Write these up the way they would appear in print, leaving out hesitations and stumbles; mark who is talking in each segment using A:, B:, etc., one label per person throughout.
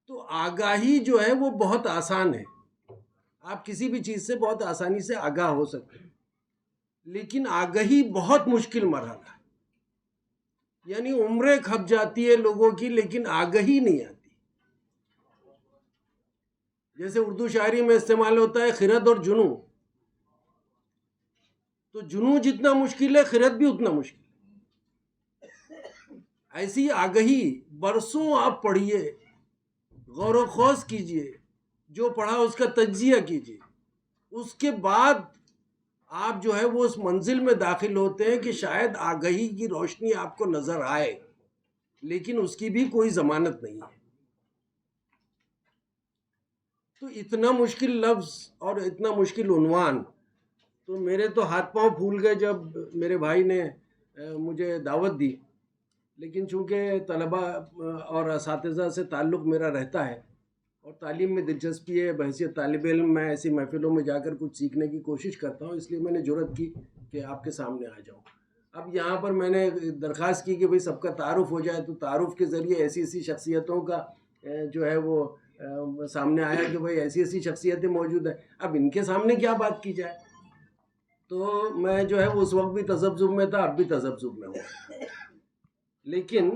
A: تو آگاہی جو ہے وہ بہت آسان ہے، آپ کسی بھی چیز سے بہت آسانی سے آگاہ ہو سکتے ہیں، لیکن آگہی بہت مشکل مرحلہ ہے، یعنی عمریں کھپ جاتی ہے لوگوں کی لیکن آگہی نہیں آتی۔ جیسے اردو شاعری میں استعمال ہوتا ہے خرد اور جنوں، تو جنوں جتنا مشکل ہے خرد بھی اتنا مشکل ہے۔ ایسی آگہی برسوں آپ پڑھیے، غور و خوض کیجئے، جو پڑھا اس کا تجزیہ کیجئے، اس کے بعد آپ جو ہے وہ اس منزل میں داخل ہوتے ہیں کہ شاید آگہی کی روشنی آپ کو نظر آئے، لیکن اس کی بھی کوئی ضمانت نہیں ہے۔ تو اتنا مشکل لفظ اور اتنا مشکل عنوان، تو میرے تو ہاتھ پاؤں پھول گئے جب میرے بھائی نے مجھے دعوت دی، لیکن چونکہ طلباء اور اساتذہ سے تعلق میرا رہتا ہے اور تعلیم میں دلچسپی ہے، بحیثیت طالب علم میں ایسی محفلوں میں جا کر کچھ سیکھنے کی کوشش کرتا ہوں، اس لیے میں نے جرأت کی کہ آپ کے سامنے آ جاؤں۔ اب یہاں پر میں نے درخواست کی کہ بھئی سب کا تعارف ہو جائے، تو تعارف کے ذریعے ایسی ایسی شخصیتوں کا جو ہے وہ سامنے آیا کہ بھئی ایسی ایسی شخصیتیں موجود ہیں، اب ان کے سامنے کیا بات کی جائے۔ تو میں جو ہے وہ اس وقت بھی تذبذب میں تھا، اب بھی تذبذب میں ہوں، لیکن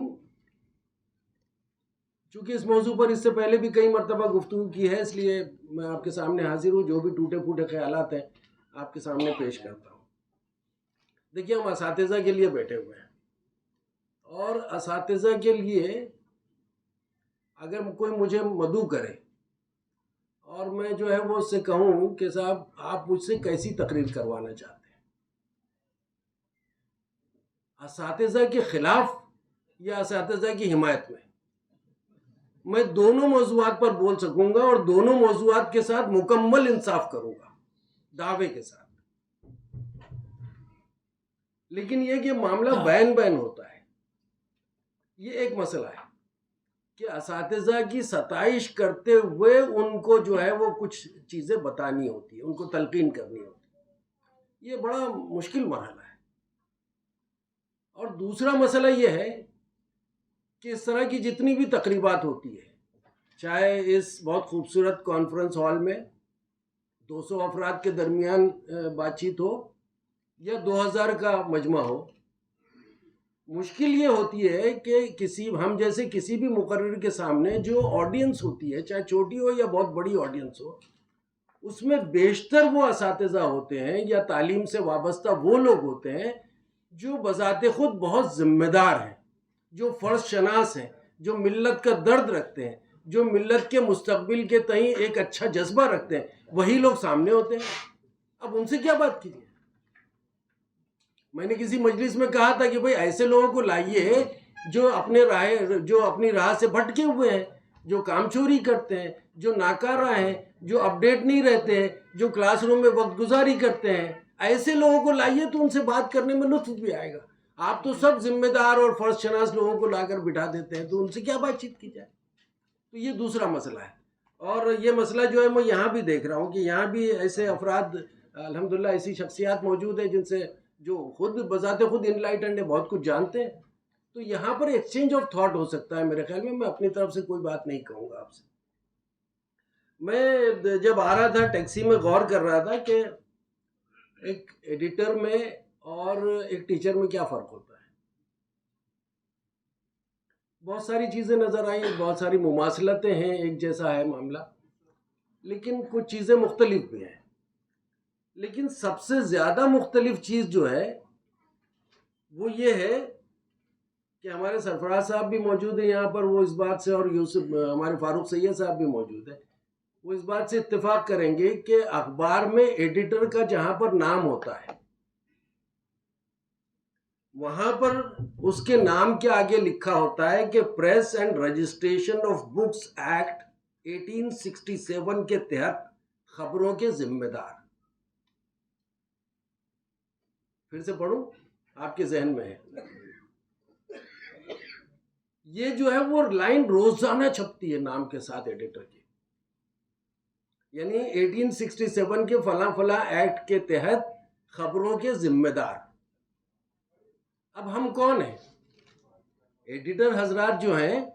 A: چونکہ اس موضوع پر اس سے پہلے بھی کئی مرتبہ گفتگو کی ہے، اس لیے میں آپ کے سامنے حاضر ہوں، جو بھی ٹوٹے پھوٹے خیالات ہیں آپ کے سامنے پیش کرتا ہوں۔ دیکھیے ہم اساتذہ کے لیے بیٹھے ہوئے ہیں، اور اساتذہ کے لیے اگر کوئی مجھے مدعو کرے اور میں جو ہے وہ اس سے کہوں کہ صاحب آپ مجھ سے کیسی تقریر کروانا چاہتے ہیں، اساتذہ کے خلاف یا اساتذہ کی حمایت میں دونوں موضوعات پر بول سکوں گا، اور دونوں موضوعات کے ساتھ مکمل انصاف کروں گا دعوے کے ساتھ۔ لیکن یہ کہ معاملہ بین ہوتا ہے، یہ ایک مسئلہ ہے کہ اساتذہ کی ستائش کرتے ہوئے ان کو جو ہے وہ کچھ چیزیں بتانی ہوتی ہیں، ان کو تلقین کرنی ہوتی ہے، یہ بڑا مشکل مرحلہ ہے۔ اور دوسرا مسئلہ یہ ہے کہ اس طرح کی جتنی بھی تقریبات ہوتی ہے، چاہے اس بہت خوبصورت کانفرنس ہال میں 200 افراد کے درمیان بات چیت ہو یا 2000 کا مجمع ہو، مشکل یہ ہوتی ہے کہ ہم جیسے کسی بھی مقرر کے سامنے جو آڈینس ہوتی ہے، چاہے چھوٹی ہو یا بہت بڑی آڈینس ہو، اس میں بیشتر وہ اساتذہ ہوتے ہیں یا تعلیم سے وابستہ وہ لوگ ہوتے ہیں جو بذات خود بہت ذمہ دار ہیں، جو فرض شناس ہیں، جو ملت کا درد رکھتے ہیں، جو ملت کے مستقبل کے تئیں ایک اچھا جذبہ رکھتے ہیں، وہی لوگ سامنے ہوتے ہیں۔ اب ان سے کیا بات کیجیے؟ میں نے کسی مجلس میں کہا تھا کہ بھئی ایسے لوگوں کو لائیے جو اپنی راہ سے بھٹکے ہوئے ہیں، جو کام چوری کرتے ہیں، جو ناکارہ ہیں، جو اپڈیٹ نہیں رہتے ہیں، جو کلاس روم میں وقت گزاری کرتے ہیں، ایسے لوگوں کو لائیے تو ان سے بات کرنے میں لطف بھی آئے گا۔ آپ تو سب ذمہ دار اور فرض شناس لوگوں کو لا کر بٹھا دیتے ہیں، تو ان سے کیا بات چیت کی جائے؟ تو یہ دوسرا مسئلہ ہے، اور یہ مسئلہ جو ہے میں یہاں بھی دیکھ رہا ہوں کہ یہاں بھی ایسے افراد الحمدللہ ایسی شخصیات موجود ہیں جن سے جو خود بذات خود انلائٹنڈ ہے، بہت کچھ جانتے ہیں، تو یہاں پر ایکسچینج آف تھاٹ ہو سکتا ہے میرے خیال میں اپنی طرف سے کوئی بات نہیں کہوں گا آپ سے۔ میں جب آ رہا تھا ٹیکسی میں غور کر رہا تھا کہ ایک ایڈیٹر میں اور ایک ٹیچر میں کیا فرق ہوتا ہے۔ بہت ساری چیزیں نظر آئیں، بہت ساری مماثلتیں ہیں، ایک جیسا ہے معاملہ، لیکن کچھ چیزیں مختلف بھی ہیں۔ لیکن سب سے زیادہ مختلف چیز جو ہے وہ یہ ہے کہ ہمارے سرفراز صاحب بھی موجود ہیں یہاں پر، وہ اس بات سے، اور ہمارے فاروق سید صاحب بھی موجود ہیں، وہ اس بات سے اتفاق کریں گے کہ اخبار میں ایڈیٹر کا جہاں پر نام ہوتا ہے وہاں پر اس کے نام کے آگے لکھا ہوتا ہے کہ press and registration of books act 1867 کے تحت خبروں کے ذمہ دار۔ پھر سے پڑھوں، آپ کے ذہن میں ہے، یہ جو ہے وہ لائن روزانہ چھپتی ہے نام کے ساتھ ایڈیٹر کی، یعنی 1867 کے فلاں فلاں ایکٹ کے تحت خبروں کے ذمہ دار۔ اب ہم کون ہیں؟ ایڈیٹر حضرات جو ہیں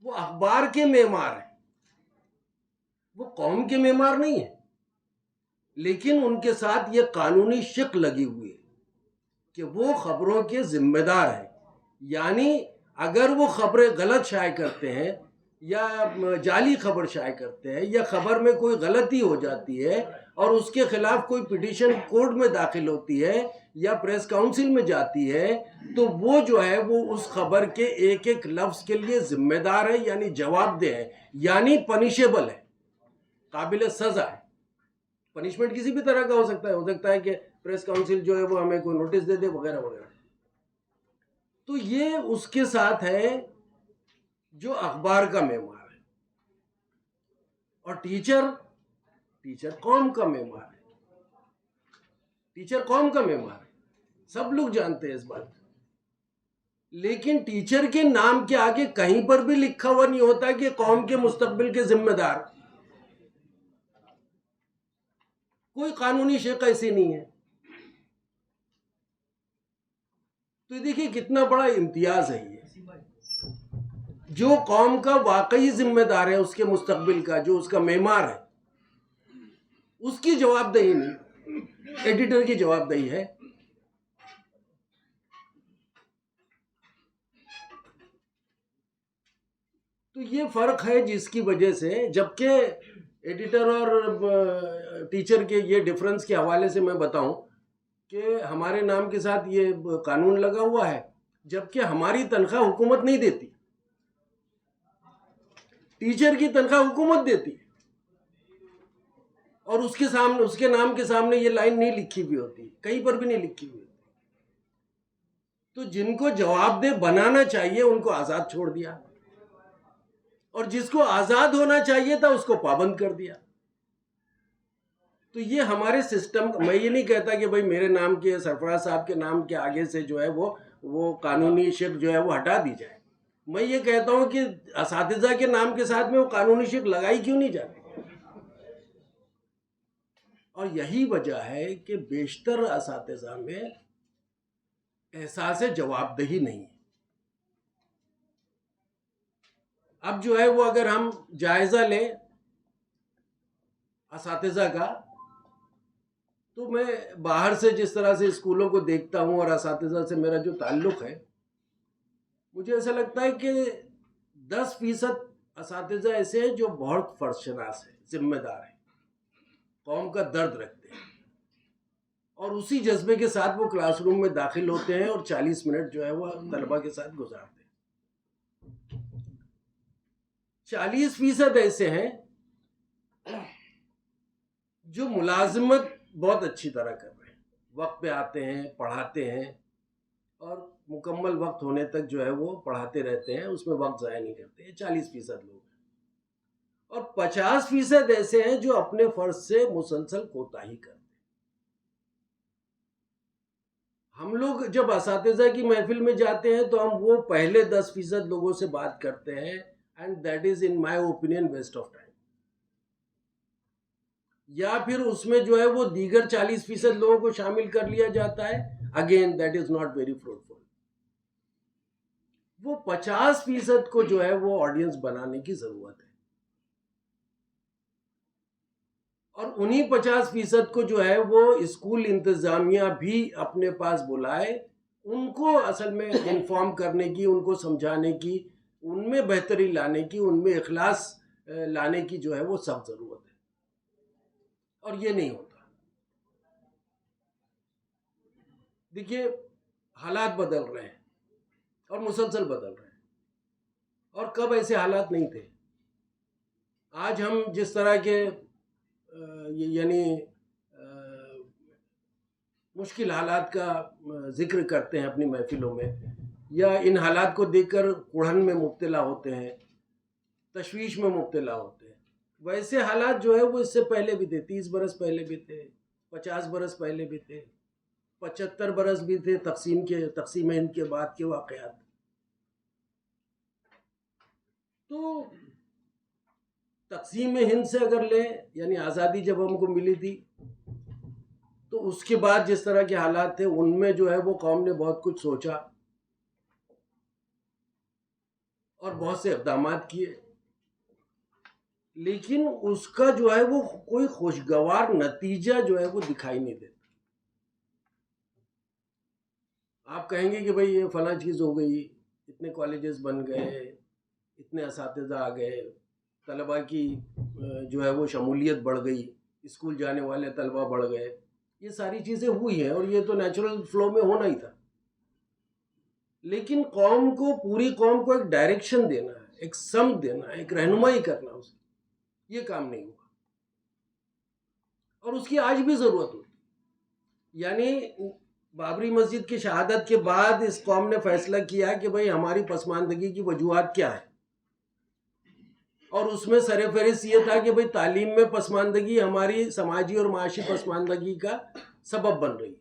A: وہ اخبار کے معمار ہیں، وہ قوم کے معمار نہیں ہیں، لیکن ان کے ساتھ یہ قانونی شق لگی ہوئی ہے کہ وہ خبروں کے ذمہ دار ہیں. یعنی اگر وہ خبریں غلط شائع کرتے ہیں یا جعلی خبر شائع کرتے ہیں یا خبر میں کوئی غلطی ہو جاتی ہے اور اس کے خلاف کوئی پٹیشن کورٹ میں داخل ہوتی ہے یا پریس کاؤنسل میں جاتی ہے، تو وہ جو ہے وہ اس خبر کے ایک ایک لفظ کے لیے ذمہ دار ہے، یعنی جواب دہ ہے، یعنی پنشیبل ہے، قابل سزا ہے. پنشمنٹ کسی بھی طرح کا ہو سکتا ہے کہ پریس کاؤنسل جو ہے وہ ہمیں کوئی نوٹس دے دے وغیرہ وغیرہ. تو یہ اس کے ساتھ ہے جو اخبار کا معمار ہے. اور ٹیچر قوم کا معمار ہے. ٹیچر قوم کا معمار ہے، سب لوگ جانتے ہیں اس بات کو. لیکن ٹیچر کے نام کے آگے کہیں پر بھی لکھا ہوا نہیں ہوتا کہ قوم کے مستقبل کے ذمہ دار. کوئی قانونی شق ایسی نہیں ہے. تو دیکھیے کتنا بڑا امتیاز ہے یہ. جو قوم کا واقعی ذمہ دار ہے، اس کے مستقبل کا، جو اس کا معمار ہے، اس کی جواب دہی نہیں، ایڈیٹر کی جواب دہی ہے. تو یہ فرق ہے جس کی وجہ سے، جبکہ ایڈیٹر اور ٹیچر کے یہ ڈیفرنس کے حوالے سے میں بتاؤں کہ ہمارے نام کے ساتھ یہ قانون لگا ہوا ہے، جبکہ ہماری تنخواہ حکومت نہیں دیتی، ٹیچر کی تنخواہ حکومت دیتی ہے، اور اس کے نام کے سامنے یہ لائن نہیں لکھی ہوئی ہوتی، کہیں پر بھی نہیں لکھی ہوئی ہوتی. تو جن کو جواب دہ بنانا چاہیے ان کو آزاد چھوڑ دیا، اور جس کو آزاد ہونا چاہیے تھا اس کو پابند کر دیا. تو یہ ہمارے سسٹم، میں یہ نہیں کہتا کہ بھئی میرے نام کے، سرفراز صاحب کے نام کے آگے سے جو ہے وہ قانونی شق جو ہے وہ ہٹا دی جائے. میں یہ کہتا ہوں کہ اساتذہ کے نام کے ساتھ میں وہ قانونی شق لگائی کیوں نہیں جاتی. اور یہی وجہ ہے کہ بیشتر اساتذہ میں احساس جواب دہی نہیں ہے. اب جو ہے وہ اگر ہم جائزہ لیں اساتذہ کا، تو میں باہر سے جس طرح سے اسکولوں کو دیکھتا ہوں اور اساتذہ سے میرا جو تعلق ہے، مجھے ایسا لگتا ہے کہ 10% اساتذہ ایسے ہیں جو بہت فرض شناس ہیں، ذمہ دار ہیں، قوم کا درد رکھتے ہیں، اور اسی جذبے کے ساتھ وہ کلاس روم میں داخل ہوتے ہیں اور 40 منٹ جو ہے وہ طلبہ کے ساتھ گزارتے ہیں. 40% ایسے ہیں جو ملازمت بہت اچھی طرح کر رہے ہیں، وقت پہ آتے ہیں، پڑھاتے ہیں، اور مکمل وقت ہونے تک جو ہے وہ پڑھاتے رہتے ہیں، اس میں وقت ضائع نہیں کرتے. یہ 40% لوگ ہیں. اور 50% ایسے ہیں جو اپنے فرض سے مسلسل کوتاہی کرتے ہیں. ہم لوگ جب اساتذہ کی محفل میں جاتے ہیں تو ہم وہ پہلے 10% لوگوں سے بات کرتے ہیں، and that is in my opinion waste of time. یا پھر اس میں جو ہے وہ دیگر 40% لوگوں کو شامل کر لیا جاتا ہے، again that is not very fruitful. وہ 50% کو جو ہے وہ آڈینس بنانے کی ضرورت ہے، اور انہی 50% کو جو ہے وہ اسکول انتظامیہ بھی اپنے پاس بلائے، ان کو اصل میں انفارم کرنے کی، ان کو سمجھانے کی، ان میں بہتری لانے کی، ان میں اخلاص لانے کی جو ہے وہ سخت ضرورت ہے. اور یہ نہیں ہوتا. دیکھیے حالات بدل رہے ہیں اور مسلسل بدل رہے ہیں، اور کب ایسے حالات نہیں تھے. آج ہم جس طرح کے یعنی مشکل حالات کا ذکر کرتے ہیں اپنی محفلوں میں، یا ان حالات کو دیکھ کر کڑھن میں مبتلا ہوتے ہیں، تشویش میں مبتلا ہوتے ہیں، ویسے حالات جو ہے وہ اس سے پہلے بھی تھے. 30 برس پہلے بھی تھے، 50 برس پہلے بھی تھے، 75 برس بھی تھے تقسیم ہند کے بعد کے واقعات. تو تقسیم ہند سے اگر لیں، یعنی آزادی جب ہم کو ملی تھی، تو اس کے بعد جس طرح کے حالات تھے ان میں جو ہے وہ قوم نے بہت کچھ سوچا اور بہت سے اقدامات کیے. لیکن اس کا جو ہے وہ کوئی خوشگوار نتیجہ جو ہے وہ دکھائی نہیں دیتا. آپ کہیں گے کہ بھئی یہ فلاں چیز ہو گئی، اتنے کالجز بن گئے، اتنے اساتذہ آ گئے، طلباء کی جو ہے وہ شمولیت بڑھ گئی، اسکول جانے والے طلباء بڑھ گئے. یہ ساری چیزیں ہوئی ہیں اور یہ تو نیچرل فلو میں ہونا ہی تھا. لیکن قوم کو، پوری قوم کو ایک ڈائریکشن دینا ہے، ایک سمت دینا ہے، ایک رہنمائی کرنا اس کی، یہ کام نہیں ہوا. اور اس کی آج بھی ضرورت ہوتی. یعنی بابری مسجد کی شہادت کے بعد اس قوم نے فیصلہ کیا کہ بھئی ہماری پسماندگی کی وجوہات کیا ہے، اور اس میں سر فہرست یہ تھا کہ بھئی تعلیم میں پسماندگی ہماری سماجی اور معاشی پسماندگی کا سبب بن رہی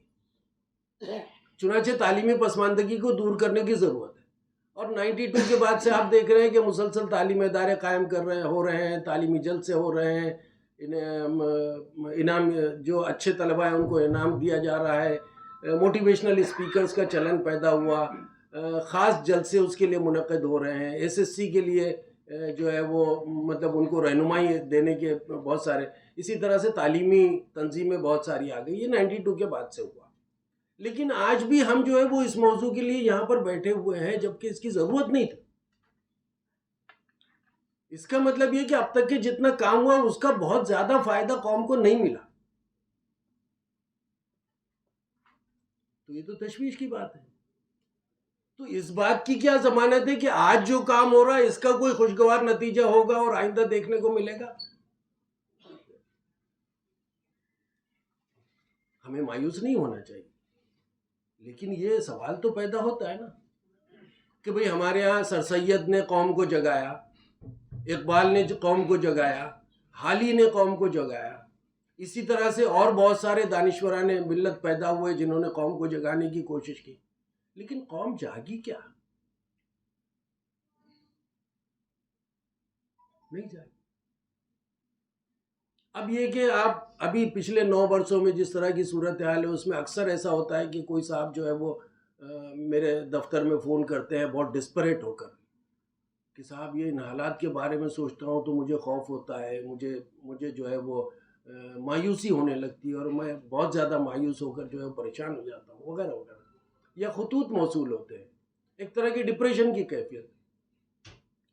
A: ہے. چنانچہ تعلیمی پسماندگی کو دور کرنے کی ضرورت ہے. اور 92 کے بعد سے آپ دیکھ رہے ہیں کہ مسلسل تعلیمی ادارے قائم ہو رہے ہیں، تعلیمی جلسے ہو رہے ہیں، انعام، جو اچھے طلباء ہیں ان کو انعام دیا جا رہا ہے، موٹیویشنل اسپیکرز کا چلن پیدا ہوا، خاص جلسے اس کے لیے منعقد ہو رہے ہیں، ایس ایس سی کے لیے جو ہے وہ مطلب ان کو رہنمائی دینے کے بہت سارے، اسی طرح سے تعلیمی تنظیمیں بہت ساری آ گئی. یہ 92 کے بعد سے ہوا. لیکن آج بھی ہم جو ہے وہ اس موضوع کے لیے یہاں پر بیٹھے ہوئے ہیں جبکہ اس کی ضرورت نہیں تھی. اس کا مطلب یہ کہ اب تک کے جتنا کام ہوا اس کا بہت زیادہ فائدہ قوم کو نہیں ملا. تو یہ تو تشویش کی بات ہے. تو اس بات کی کیا ضمانت ہے کہ آج جو کام ہو رہا ہے اس کا کوئی خوشگوار نتیجہ ہوگا اور آئندہ دیکھنے کو ملے گا؟ ہمیں مایوس نہیں ہونا چاہیے. لیکن یہ سوال تو پیدا ہوتا ہے نا کہ بھئی ہمارے ہاں سر سید نے قوم کو جگایا، اقبال نے قوم کو جگایا، حالی نے قوم کو جگایا، اسی طرح سے اور بہت سارے دانشوران ملت پیدا ہوئے جنہوں نے قوم کو جگانے کی کوشش کی. لیکن قوم جاگی کیا؟ نہیں جاگی. اب یہ کہ آپ ابھی پچھلے 9 برسوں میں جس طرح کی صورتحال ہے اس میں اکثر ایسا ہوتا ہے کہ کوئی صاحب جو ہے وہ میرے دفتر میں فون کرتے ہیں بہت ڈسپریٹ ہو کر کہ صاحب یہ ان حالات کے بارے میں سوچتا ہوں تو مجھے خوف ہوتا ہے، مجھے جو ہے وہ مایوسی ہونے لگتی ہے اور میں بہت زیادہ مایوس ہو کر جو ہے پریشان ہو جاتا ہوں وغیرہ وغیرہ. یا خطوط موصول ہوتے ہیں، ایک طرح کی ڈپریشن کی کیفیت.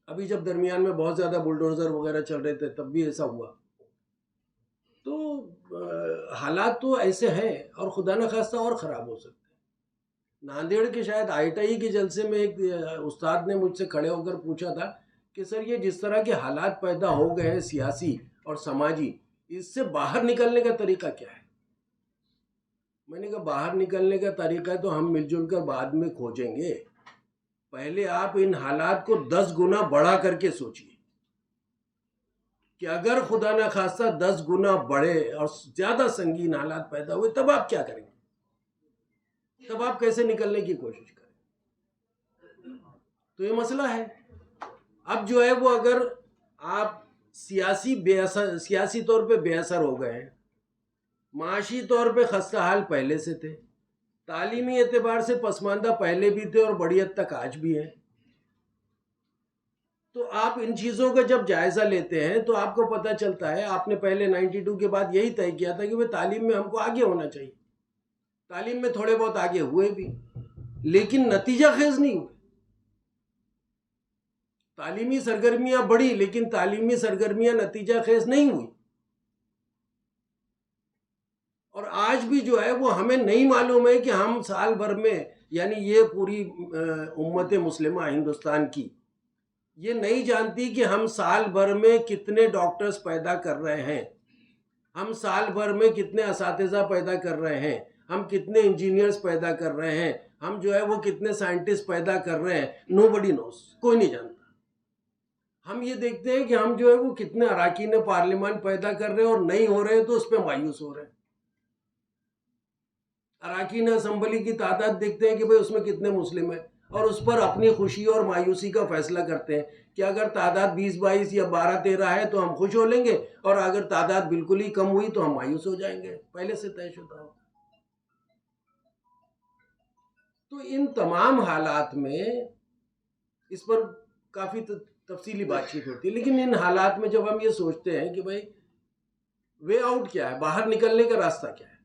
A: ابھی جب درمیان میں بہت زیادہ بلڈوزر وغیرہ چل رہے تھے تب بھی ایسا ہوا. تو حالات تو ایسے ہیں اور خدا نخواستہ اور خراب ہو سکتے ہیں. ناندیڑ کے شاید آئی ٹی آئی کے جلسے میں ایک استاد نے مجھ سے کھڑے ہو کر پوچھا تھا کہ سر یہ جس طرح کے حالات پیدا ہو گئے ہیں سیاسی اور سماجی، اس سے باہر نکلنے کا طریقہ کیا ہے؟ میں نے کہا باہر نکلنے کا طریقہ تو ہم مل جل کر بعد میں کھوجیں گے. پہلے آپ ان حالات کو 10 گنا بڑھا کر کے سوچیے کہ اگر خدا نخواستہ 10 گنا بڑھے اور زیادہ سنگین حالات پیدا ہوئے تب آپ کیا کریں گے؟ تب آپ کیسے نکلنے کی کوشش کریں؟ تو یہ مسئلہ ہے. اب جو ہے وہ اگر آپ سیاسی طور پہ بے اثر ہو گئے ہیں، معاشی طور پہ خستہ حال پہلے سے تھے، تعلیمی اعتبار سے پسماندہ پہلے بھی تھے اور بڑی حد تک آج بھی ہیں، تو آپ ان چیزوں کا جب جائزہ لیتے ہیں تو آپ کو پتہ چلتا ہے. آپ نے پہلے 92 کے بعد یہی طے کیا تھا کہ وہ تعلیم میں ہم کو آگے ہونا چاہیے. تعلیم میں تھوڑے بہت آگے ہوئے بھی لیکن نتیجہ خیز نہیں ہوئے. تعلیمی سرگرمیاں بڑھی لیکن تعلیمی سرگرمیاں نتیجہ خیز نہیں ہوئی. اور آج بھی جو ہے وہ ہمیں نہیں معلوم ہے کہ ہم سال بھر میں، یعنی یہ پوری امت مسلمہ ہندوستان کی یہ نہیں جانتی کہ ہم سال بھر میں کتنے ڈاکٹرز پیدا کر رہے ہیں، ہم سال بھر میں کتنے اساتذہ پیدا کر رہے ہیں، ہم کتنے انجینئرز پیدا کر رہے ہیں، ہم جو ہے وہ کتنے سائنٹسٹ پیدا کر رہے ہیں. نو بڈی نوز، کوئی نہیں جانتا. ہم یہ دیکھتے ہیں کہ ہم جو ہے وہ کتنے اراکین پارلیمان پیدا کر رہے ہیں اور نہیں ہو رہے تو اس پہ مایوس ہو رہے ہیں. اراکین اسمبلی کی تعداد دیکھتے ہیں کہ بھئی اس میں کتنے مسلم ہیں اور اس پر اپنی خوشی اور مایوسی کا فیصلہ کرتے ہیں کہ اگر تعداد 20-22 یا 12-13 ہے تو ہم خوش ہو لیں گے اور اگر تعداد بالکل ہی کم ہوئی تو ہم مایوس ہو جائیں گے. پہلے سے طے شدہ ہو. تو ان تمام حالات میں اس پر کافی تفصیلی بات چیت ہوتی ہے. لیکن ان حالات میں جب ہم یہ سوچتے ہیں کہ بھائی وے آؤٹ کیا ہے, باہر نکلنے کا راستہ کیا ہے,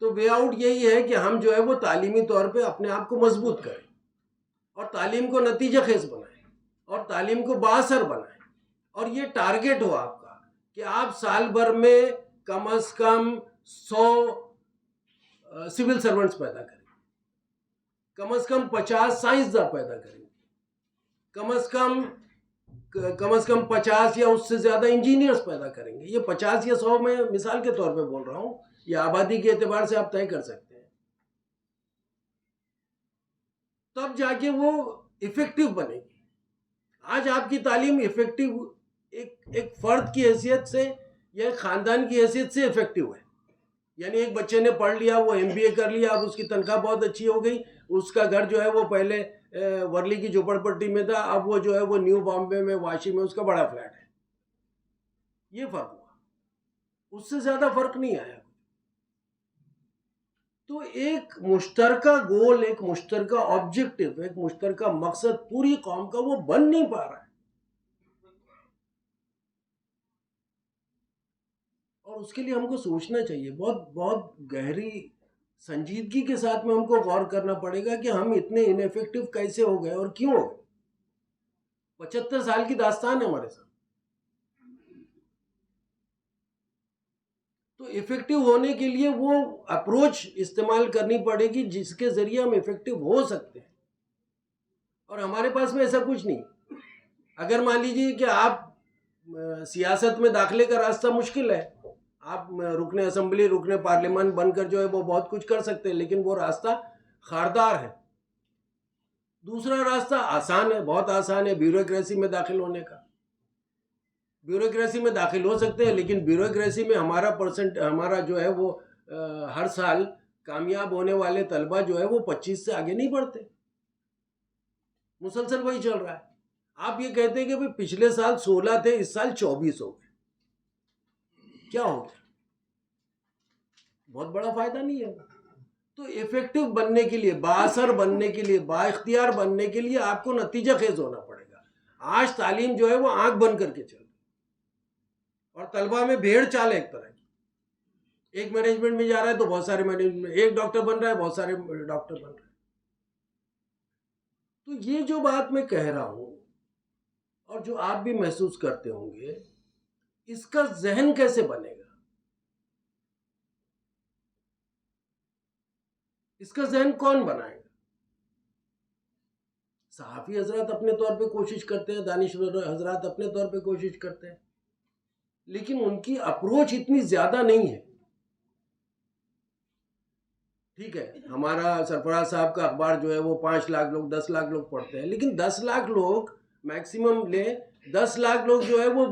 A: تو وے آؤٹ یہی ہے کہ ہم جو ہے وہ تعلیمی طور پہ اپنے آپ کو مضبوط کریں اور تعلیم کو نتیجہ خیز بنائیں اور تعلیم کو بااثر بنائیں. اور یہ ٹارگٹ ہو آپ کا کہ آپ سال بھر میں کم از کم 100 سول سرونٹس پیدا کریں, کم از کم 50 سائنسداں پیدا کریں, کم از کم 50 یا اس سے زیادہ انجینئرز پیدا کریں گے. یہ 50 یا 100 میں مثال کے طور پہ بول رہا ہوں, یہ آبادی کے اعتبار سے آپ طے کر سکتے ہیں. تب جا کے وہ افیکٹو بنے گی. آج آپ کی تعلیم افیکٹو ایک فرد کی حیثیت سے یا ایک خاندان کی حیثیت سے افیکٹو ہے. یعنی ایک بچے نے پڑھ لیا, وہ MBA کر لیا, اب اس کی تنخواہ بہت اچھی ہو گئی, اس کا گھر جو ہے وہ پہلے ورلی کی جھوپڑ پٹی میں تھا, اب وہ جو ہے وہ نیو بامبے میں واشی میں اس کا بڑا فلیٹ ہے. یہ فرق ہوا, اس سے زیادہ فرق نہیں آیا. تو ایک مشترکہ گول, ایک مشترکہ آبجیکٹو, ایک مشترکہ مقصد پوری قوم کا وہ بن نہیں پا رہا ہے. اور اس کے لیے ہم کو سوچنا چاہیے, بہت بہت گہری سنجیدگی کے ساتھ میں ہم کو غور کرنا پڑے گا کہ ہم اتنے انیفیکٹو کیسے ہو گئے اور کیوں ہو گئے. 75 سال کی داستان ہے ہمارے ساتھ. تو افیکٹو ہونے کے لیے وہ اپروچ استعمال کرنی پڑے گی جس کے ذریعے ہم افیکٹو ہو سکتے ہیں. اور ہمارے پاس میں ایسا کچھ نہیں. اگر مان لیجیے کہ آپ سیاست میں داخلے کا راستہ مشکل ہے, آپ رکن اسمبلی, رکن پارلیمان بن کر جو ہے وہ بہت کچھ کر سکتے ہیں, لیکن وہ راستہ خاردار ہے. دوسرا راستہ آسان ہے, بہت آسان ہے, بیوروکریسی میں داخل ہونے کا. بیوروکریسی میں داخل ہو سکتے ہیں, لیکن بیوروکریسی میں ہمارا جو ہے وہ ہر سال کامیاب ہونے والے طلبہ جو ہے وہ 25 سے آگے نہیں بڑھتے. مسلسل وہی چل رہا ہے. آپ یہ کہتے ہیں کہ پچھلے سال 16 تھے, اس سال 24 ہو گئے, کیا ہو گیا؟ بہت بڑا فائدہ نہیں ہے. تو افیکٹو بننے کے لیے, بااثر بننے کے لیے, با اختیار بننے کے لیے آپ کو نتیجہ خیز ہونا پڑے گا. آج تعلیم جو ہے وہ آنکھ بند کر کے چل رہی, اور طلبہ میں بھیڑ چال ہے ایک طرح کی. ایک مینجمنٹ میں جا رہا ہے تو بہت سارے مینجمنٹ, ایک ڈاکٹر بن رہا ہے, بہت سارے ڈاکٹر بن رہے ہیں. تو یہ جو بات میں کہہ رہا ہوں اور جو آپ بھی محسوس کرتے ہوں گے, اس کا ذہن کیسے بنے گا؟ اس کا ذہن کون بنائے گا؟ صحافی حضرات اپنے طور پہ کوشش کرتے ہیں, دانشور حضرات اپنے طور پہ کوشش کرتے ہیں, لیکن ان کی اپروچ اتنی زیادہ نہیں ہے. ٹھیک ہے, ہمارا سرفراز صاحب کا اخبار جو ہے وہ 5 لاکھ لوگ, 10 لاکھ لوگ پڑھتے ہیں, لیکن 10 لاکھ لوگ میکسیمم لیں, 10 لاکھ لوگ جو ہے وہ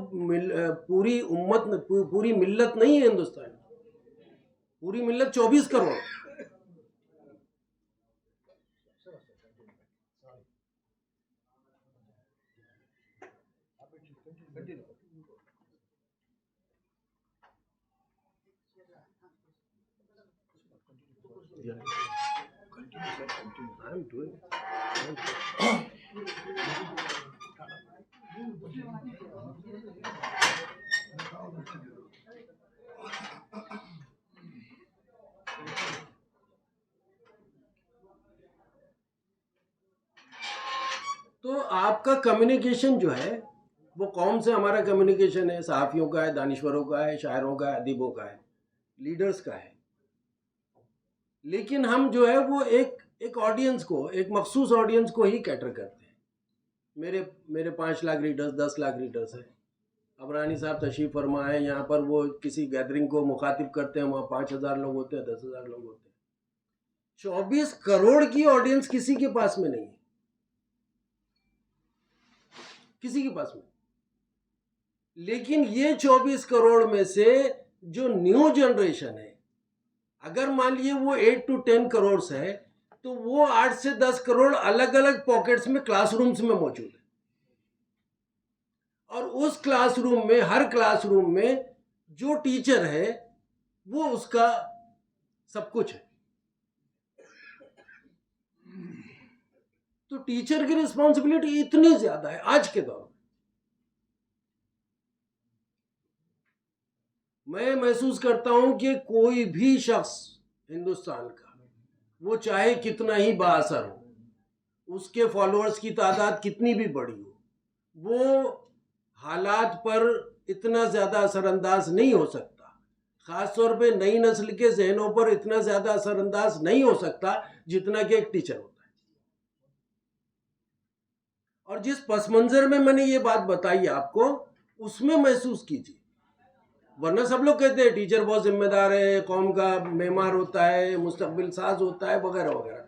A: پوری امت, پوری ملت نہیں ہے ہندوستان. پوری ملت 24 کروڑ. تو آپ کا کمیونیکیشن جو ہے وہ قوم سے, ہمارا کمیونیکیشن ہے, صحافیوں کا ہے, دانشوروں کا ہے, شاعروں کا ہے, ادیبوں کا ہے, لیڈرز کا ہے. لیکن ہم جو ہے وہ ایک آڈینس کو, ایک مخصوص آڈینس کو ہی کیٹر کرتے ہیں. میرے 5 لاکھ ریڈرز, 10 لاکھ ریڈرز ہیں. ابرانی صاحب تشریف فرما ہے یہاں پر, وہ کسی گیدرنگ کو مخاطب کرتے ہیں, وہاں 5,000 لوگ ہوتے ہیں, 10,000 لوگ ہوتے ہیں. 24 کروڑ کی آڈینس کسی کے پاس میں نہیں ہے, کسی کے پاس میں. لیکن یہ 24 کروڑ میں سے جو نیو جنریشن ہے, اگر مان لیے وہ 8 to 10 کروڑ ہے, تو وہ 8 سے 10 کروڑ الگ الگ پاکٹس میں, کلاس رومز میں موجود ہے. اور اس کلاس روم میں, ہر کلاس روم میں جو ٹیچر ہے وہ اس کا سب کچھ ہے. تو ٹیچر کی رسپانسبلٹی اتنی زیادہ ہے آج کے دور میں محسوس کرتا ہوں کہ کوئی بھی شخص ہندوستان کا وہ چاہے کتنا ہی با اثر ہو، اس کے فالوورز کی تعداد کتنی بھی بڑی ہو، وہ حالات پر اتنا زیادہ اثر انداز نہیں ہو سکتا، خاص طور پہ نئی نسل کے ذہنوں پر اتنا زیادہ اثر انداز نہیں ہو سکتا جتنا کہ ایک ٹیچر ہوتا ہے۔ اور جس پس منظر میں نے یہ بات بتائی آپ کو، اس میں محسوس کیجیے، ورنہ سب لوگ کہتے ہیں ٹیچر بہت ذمہ دار ہے، قوم کا معمار ہوتا ہے، مستقبل ساز ہوتا ہے، وغیرہ وغیرہ،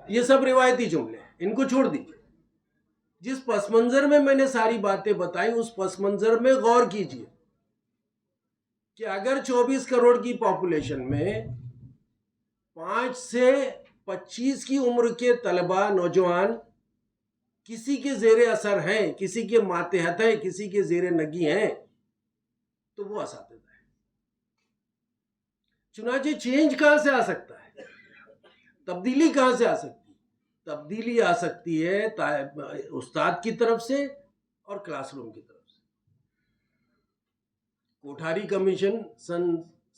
A: یہ سب روایتی جملے ہیں، ان کو چھوڑ دیجیے۔ جس پس منظر میں نے ساری باتیں بتائی، اس پس منظر میں غور کیجیے کہ اگر 24 کروڑ کی پاپولیشن میں 5 سے 25 کی عمر کے طلبہ، نوجوان کسی کے زیر اثر ہیں، کسی کے ماتحت ہیں، کسی کے زیر نگی ہیں، تو وہ اساتذہ ہے۔ چنانچہ چینج کہاں سے آ سکتا ہے؟ تبدیلی کہاں سے آ سکتی ہے؟ تبدیلی آ سکتی ہے استاد کی طرف سے اور کلاس روم کی طرف سے۔ کوٹھاری کمیشن سن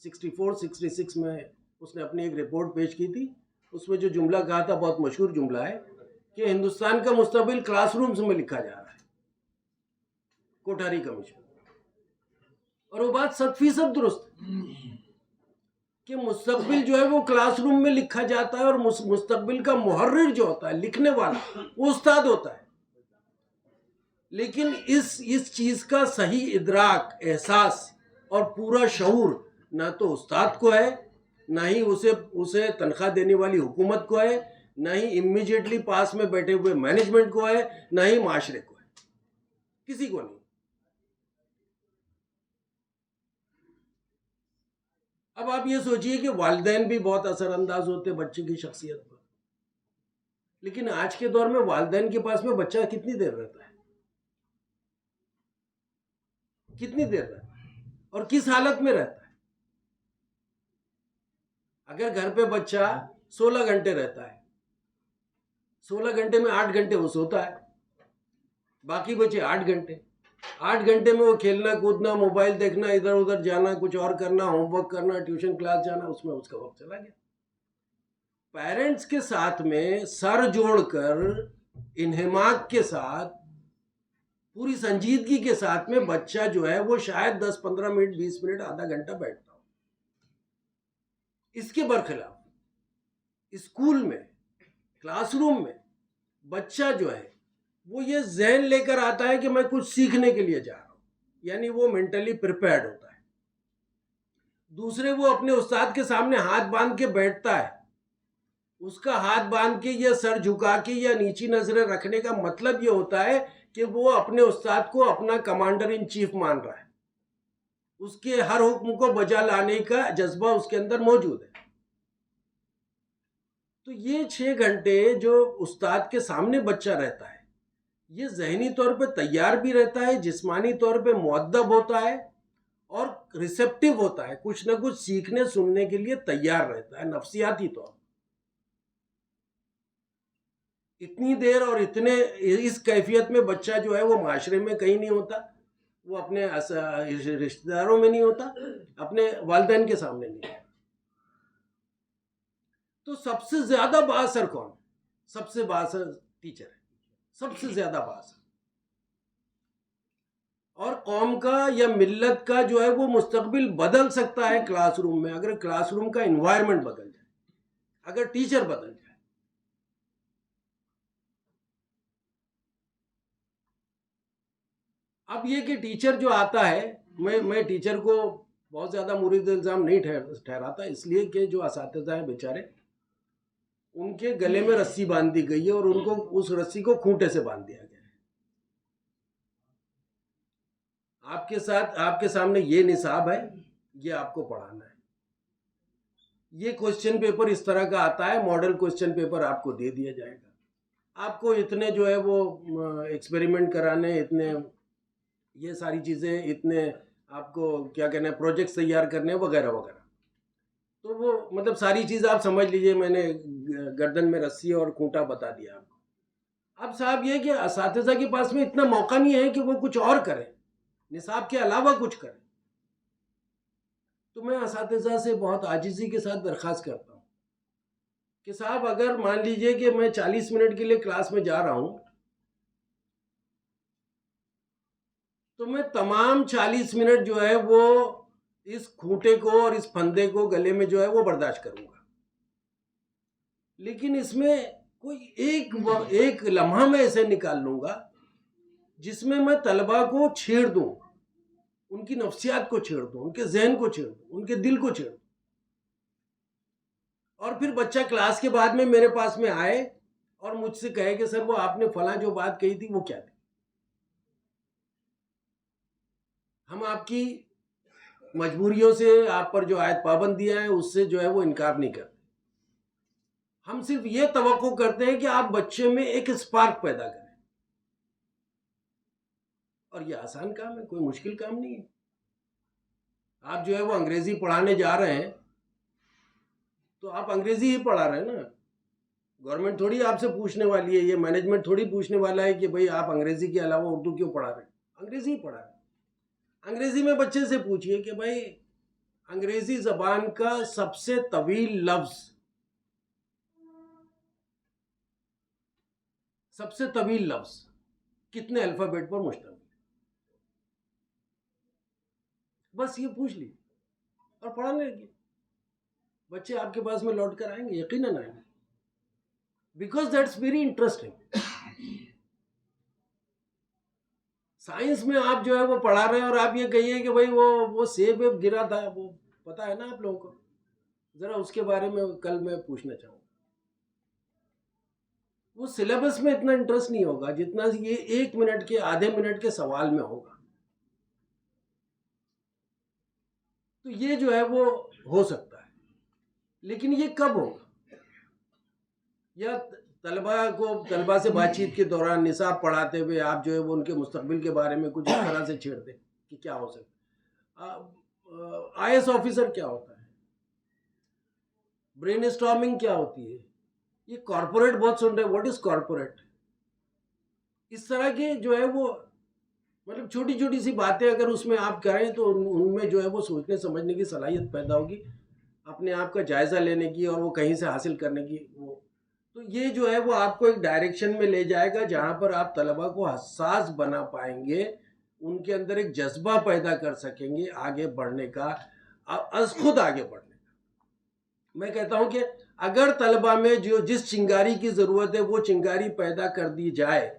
A: 64-66 میں اس نے اپنی ایک رپورٹ پیش کی تھی، اس میں جو جملہ کہا تھا بہت مشہور جملہ ہے کہ ہندوستان کا مستقبل کلاس رومز میں لکھا جا رہا ہے، کوٹھاری کمیشن۔ اور وہ بات 100% درست ہے کہ مستقبل جو ہے وہ کلاس روم میں لکھا جاتا ہے، اور مستقبل کا محرر جو ہوتا ہے، لکھنے والا، وہ استاد ہوتا ہے۔ لیکن اس چیز کا صحیح ادراک، احساس اور پورا شعور نہ تو استاد کو ہے، نہ ہی اسے تنخواہ دینے والی حکومت کو ہے، نہ ہی امیجیٹلی پاس میں بیٹھے ہوئے مینجمنٹ کو ہے، نہ ہی معاشرے کو ہے، کسی کو نہیں۔ اب آپ یہ سوچئے کہ والدین بھی بہت اثر انداز ہوتے بچے کی شخصیت پر، لیکن آج کے دور میں والدین کے پاس میں بچہ کتنی دیر رہتا ہے، کتنی دیر رہتا ہے اور کس حالت میں رہتا ہے؟ اگر گھر پہ بچہ 16 گھنٹے رہتا ہے، 16 گھنٹے میں 8 گھنٹے وہ سوتا ہے، باقی بچے 8 گھنٹے، 8 گھنٹے میں وہ کھیلنا کودنا، موبائل دیکھنا، ادھر ادھر جانا، کچھ اور کرنا، ہوم ورک کرنا، ٹیوشن کلاس جانا، اس میں اس کا وقت چلا گیا۔ پیرنٹس کے ساتھ میں سر جوڑ کر انہماک کے ساتھ، پوری سنجیدگی کے ساتھ میں بچہ جو ہے وہ شاید 10-15 منٹ، 20 منٹ، آدھا گھنٹہ بیٹھتا ہو۔ اس کے برخلاف اسکول میں، کلاس روم میں بچہ جو ہے وہ یہ ذہن لے کر آتا ہے کہ میں کچھ سیکھنے کے لیے جا رہا ہوں، یعنی وہ مینٹلی پریپیئرڈ ہوتا ہے۔ دوسرے، وہ اپنے استاد کے سامنے ہاتھ باندھ کے بیٹھتا ہے۔ اس کا ہاتھ باندھ کے یا سر جھکا کے یا نیچی نظریں رکھنے کا مطلب یہ ہوتا ہے کہ وہ اپنے استاد کو اپنا کمانڈر ان چیف مان رہا ہے، اس کے ہر حکم کو بجا لانے کا جذبہ اس کے اندر موجود ہے۔ تو یہ 6 گھنٹے جو استاد کے سامنے بچہ رہتا ہے، یہ ذہنی طور پہ تیار بھی رہتا ہے، جسمانی طور پہ مؤدب ہوتا ہے اور ریسیپٹیو ہوتا ہے، کچھ نہ کچھ سیکھنے سننے کے لیے تیار رہتا ہے نفسیاتی طور پر۔ اتنی دیر اور اس کیفیت میں بچہ جو ہے وہ معاشرے میں کہیں نہیں ہوتا، وہ اپنے رشتہ داروں میں نہیں ہوتا، اپنے والدین کے سامنے نہیں ہوتا۔ تو سب سے زیادہ بااثر کون؟ سب سے بااثر ٹیچر ہے، سب سے زیادہ بااثر۔ اور قوم کا یا ملت کا جو ہے وہ مستقبل بدل سکتا ہے کلاس روم میں، اگر کلاس روم کا انوائرمنٹ بدل جائے، اگر ٹیچر بدل جائے۔ اب یہ کہ ٹیچر جو آتا ہے، میں ٹیچر کو بہت زیادہ مورد الزام نہیں ٹھہراتا، اس لیے کہ جو اساتذہ ہیں بیچارے، ان کے گلے میں رسی باندھ دی گئی ہے اور ان کو اس رسی کو کھونٹے سے باندھ دیا گیا ہے۔ آپ کے سامنے یہ نصاب ہے، یہ آپ کو پڑھانا ہے۔ یہ کوسچن پیپر اس طرح کا آتا ہے، ماڈل کوسچن پیپر آپ کو دے دیا جائے گا، آپ کو اتنے جو ہے وہ ایکسپیریمنٹ کرانے، اتنے یہ ساری چیزیں، اتنے آپ کو کیا کہنا ہے، پروجیکٹس تیار کرنے وغیرہ وغیرہ۔ تو وہ مطلب ساری چیز آپ سمجھ لیجئے، میں نے گردن میں رسی اور کھونٹا بتا دیا آپ کو۔ اب صاحب یہ کہ اساتذہ کے پاس میں اتنا موقع نہیں ہے کہ وہ کچھ اور کریں، نصاب کے علاوہ کچھ کریں. تو میں اساتذہ سے بہت عاجزی کے ساتھ درخواست کرتا ہوں کہ صاحب اگر مان لیجئے کہ میں 40 منٹ کے لیے کلاس میں جا رہا ہوں تو میں تمام 40 منٹ جو ہے وہ اس کھوٹے کو اور اس پھندے کو گلے میں جو ہے وہ برداشت کروں گا. لیکن اس میں کوئی ایک لمحہ میں ایسے نکال لوں گا جس میں طلبہ کو چھیڑ دوں، ان کی نفسیات کو چھیڑ دوں، ان کے ذہن کو چھیڑ دوں، ان کے دل کو چھیڑ دوں، اور پھر بچہ کلاس کے بعد میں میرے پاس میں آئے اور مجھ سے کہے کہ سر وہ آپ نے فلاں جو بات کہی تھی وہ کیا تھی. ہم آپ کی مجبوریوں سے، آپ پر جو عائد پابندیاں ہیں اس سے جو ہے وہ انکار نہیں کرتے. ہم صرف یہ توقع کرتے ہیں کہ آپ بچے میں ایک اسپارک پیدا کریں. اور یہ آسان کام ہے، کوئی مشکل کام نہیں ہے. آپ جو ہے وہ انگریزی پڑھانے جا رہے ہیں تو آپ انگریزی ہی پڑھا رہے ہیں نا. گورنمنٹ تھوڑی آپ سے پوچھنے والی ہے، یہ مینجمنٹ تھوڑی پوچھنے والا ہے کہ بھئی آپ انگریزی کے علاوہ اردو کیوں پڑھا رہے ہیں. انگریزی ہی پڑھا رہے ہیں. انگریزی میں بچے سے پوچھئے کہ بھئی انگریزی زبان کا سب سے طویل لفظ، کتنے الفابیٹ پر مشتمل ہے؟ بس یہ پوچھ لیجیے اور پڑھانے لگیے. بچے آپ کے پاس میں لوٹ کر آئیں گے، یقیناً آئیں گے، because that's very interesting. Science میں آپ جو ہے وہ پڑھا رہے ہیں اور آپ یہ کہیے کہ بھئی وہ سیب گرا تھا، وہ پتا ہے نا آپ لوگوں کو، ذرا اس کے بارے میں کل میں پوچھنا چاہوں گا. وہ سلیبس میں اتنا انٹرسٹ نہیں ہوگا جتنا یہ 1 منٹ کے، آدھے منٹ کے سوال میں ہوگا. تو یہ جو ہے وہ ہو سکتا ہے، لیکن یہ کب ہوگا؟ یا طلبہ سے بات چیت کے دوران نصاب پڑھاتے ہوئے آپ جو ہے وہ ان کے مستقبل کے بارے میں کچھ اس طرح سے چھیڑ دیں کہ کیا ہو سکتا ہے. آئی ایس آفیسر کیا ہوتا ہے، برین اسٹارمنگ کیا ہوتی ہے، یہ کارپوریٹ بہت سن رہے ہیں، واٹ از کارپوریٹ. اس طرح کے جو ہے وہ مطلب چھوٹی چھوٹی سی باتیں اگر اس میں آپ کریں تو ان میں جو ہے وہ سوچنے سمجھنے کی صلاحیت پیدا ہوگی، اپنے آپ کا جائزہ لینے کی اور وہ کہیں سے حاصل کرنے کی. تو یہ جو ہے وہ آپ کو ایک ڈائریکشن میں لے جائے گا جہاں پر آپ طلبہ کو حساس بنا پائیں گے، ان کے اندر ایک جذبہ پیدا کر سکیں گے آگے بڑھنے کا، از خود آگے بڑھنے کا. میں کہتا ہوں کہ اگر طلبہ میں جس چنگاری کی ضرورت ہے وہ چنگاری پیدا کر دی جائے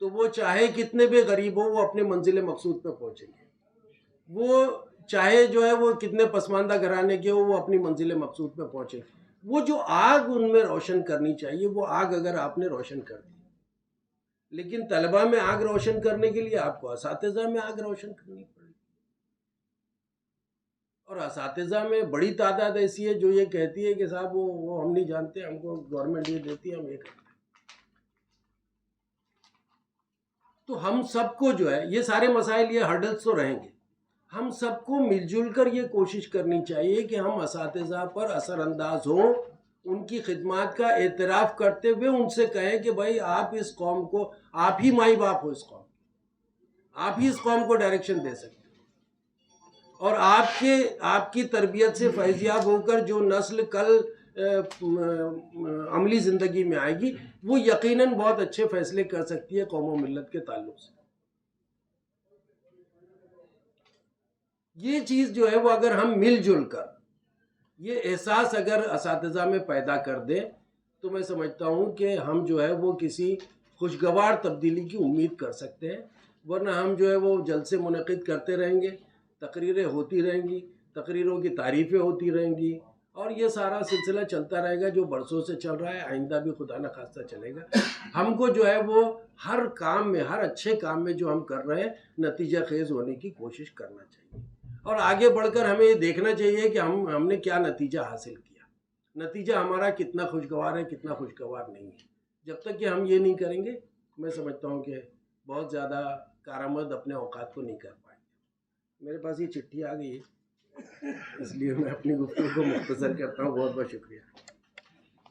A: تو وہ چاہے کتنے بھی غریب ہوں وہ اپنے منزل مقصود پہ پہنچیں گے. وہ چاہے جو ہے وہ کتنے پسماندہ گھرانے کے ہو وہ اپنی منزل مقصود پہ پہنچیں. وہ جو آگ ان میں روشن کرنی چاہیے وہ آگ اگر آپ نے روشن کر دی، لیکن طلبہ میں آگ روشن کرنے کے لیے آپ کو اساتذہ میں آگ روشن کرنی پڑے گی. اور اساتذہ میں بڑی تعداد ایسی ہے جو یہ کہتی ہے کہ صاحب وہ ہم نہیں جانتے، ہم کو گورنمنٹ یہ دیتی ہے، ہم یہ کرتے ہیں. تو ہم سب کو جو ہے یہ سارے مسائل، یہ ہرڈلز تو رہیں گے، ہم سب کو مل جل کر یہ کوشش کرنی چاہیے کہ ہم اساتذہ پر اثر انداز ہوں، ان کی خدمات کا اعتراف کرتے ہوئے ان سے کہیں کہ بھائی آپ اس قوم کو، آپ ہی مائی باپ ہو اس قوم، آپ ہی اس قوم کو ڈائریکشن دے سکتے ہیں. اور آپ کی تربیت سے فیضیاب ہو کر جو نسل کل عملی زندگی میں آئے گی وہ یقیناً بہت اچھے فیصلے کر سکتی ہے قوم و ملت کے تعلق سے. یہ چیز جو ہے وہ اگر ہم مل جل کر یہ احساس اگر اساتذہ میں پیدا کر دیں تو میں سمجھتا ہوں کہ ہم جو ہے وہ کسی خوشگوار تبدیلی کی امید کر سکتے ہیں. ورنہ ہم جو ہے وہ جلسے منعقد کرتے رہیں گے، تقریریں ہوتی رہیں گی، تقریروں کی تعریفیں ہوتی رہیں گی، اور یہ سارا سلسلہ چلتا رہے گا جو برسوں سے چل رہا ہے، آئندہ بھی خدا نہ خواستہ چلے گا. ہم کو جو ہے وہ ہر کام میں، ہر اچھے کام میں جو ہم کر رہے ہیں نتیجہ خیز ہونے کی کوشش کرنا چاہیے، اور آگے بڑھ کر ہمیں یہ دیکھنا چاہیے کہ ہم نے کیا نتیجہ حاصل کیا، نتیجہ ہمارا کتنا خوشگوار ہے، کتنا خوشگوار نہیں ہے. جب تک کہ ہم یہ نہیں کریں گے میں سمجھتا ہوں کہ بہت زیادہ کارآمد اپنے اوقات کو نہیں کر پائیں گے. میرے پاس یہ چٹھی آ گئی ہے اس لیے میں اپنی گفتگو کو مختصر کرتا ہوں. بہت بہت شکریہ.